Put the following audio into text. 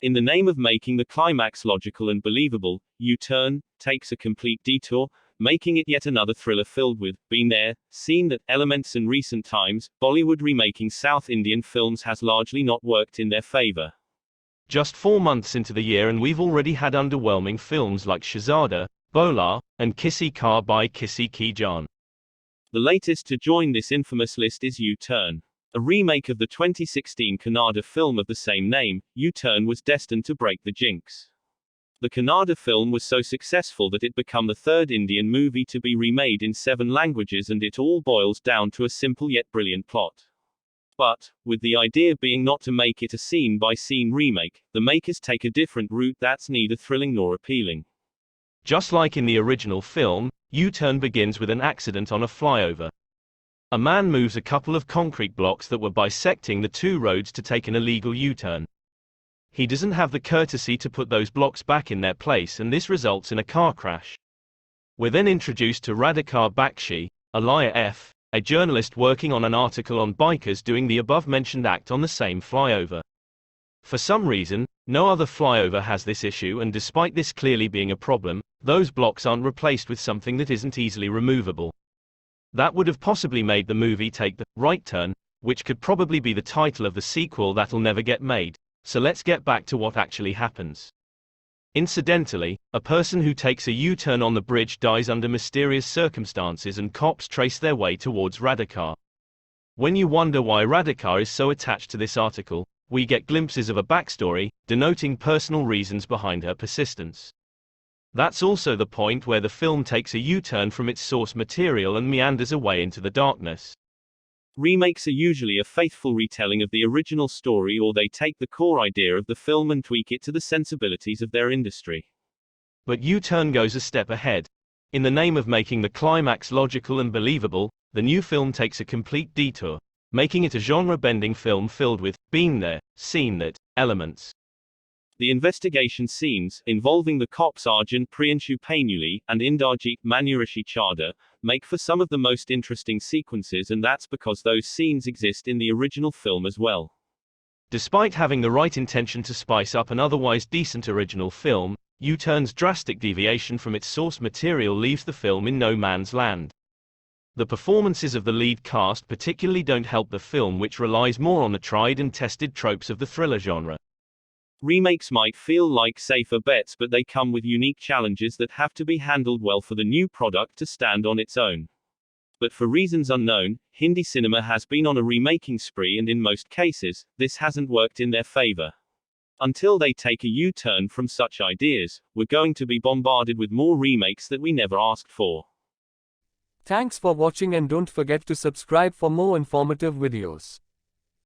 In the name of making the climax logical and believable, U-turn takes a complete detour, making it yet another thriller filled with been there, seen that elements. In recent times, Bollywood remaking South Indian films has largely not worked in their favor. Just 4 months into the year and we've already had underwhelming films like Shahzada, Bola, and Kisi Ka Bhai Kisi Ki Jaan. The latest to join this infamous list is U-turn. A remake of the 2016 Kannada film of the same name, U-turn was destined to break the jinx. The Kannada film was so successful that it became the third Indian movie to be remade in 7 languages, and it all boils down to a simple yet brilliant plot. But, with the idea being not to make it a scene-by-scene remake, the makers take a different route that's neither thrilling nor appealing. Just like in the original film, U-turn begins with an accident on a flyover. A man moves a couple of concrete blocks that were bisecting the 2 roads to take an illegal U-turn. He doesn't have the courtesy to put those blocks back in their place, and this results in a car crash. We're then introduced to Radhika Bakshi, Alaya F, a journalist working on an article on bikers doing the above-mentioned act on the same flyover. For some reason, no other flyover has this issue, and despite this clearly being a problem, those blocks aren't replaced with something that isn't easily removable. That would have possibly made the movie take the right turn, which could probably be the title of the sequel that'll never get made. So let's get back to what actually happens. Incidentally, a person who takes a U-turn on the bridge dies under mysterious circumstances, and cops trace their way towards Radhika. When you wonder why Radhika is so attached to this article, we get glimpses of a backstory, denoting personal reasons behind her persistence. That's also the point where the film takes a U-turn from its source material and meanders away into the darkness. Remakes are usually a faithful retelling of the original story, or they take the core idea of the film and tweak it to the sensibilities of their industry. But U-turn goes a step ahead. In the name of making the climax logical and believable, the new film takes a complete detour, making it a genre-bending film filled with been there, seen that elements. The investigation scenes, involving the cops Arjun Priyanshu Painuli and Indarjeet Manurishi Chadha, make for some of the most interesting sequences, and that's because those scenes exist in the original film as well. Despite having the right intention to spice up an otherwise decent original film, U-turn's drastic deviation from its source material leaves the film in no man's land. The performances of the lead cast particularly don't help the film, which relies more on the tried and tested tropes of the thriller genre. Remakes might feel like safer bets, but they come with unique challenges that have to be handled well for the new product to stand on its own. But for reasons unknown, Hindi cinema has been on a remaking spree, and in most cases, this hasn't worked in their favor. Until they take a U-turn from such ideas, we're going to be bombarded with more remakes that we never asked for. Thanks for watching, and don't forget to subscribe for more informative videos.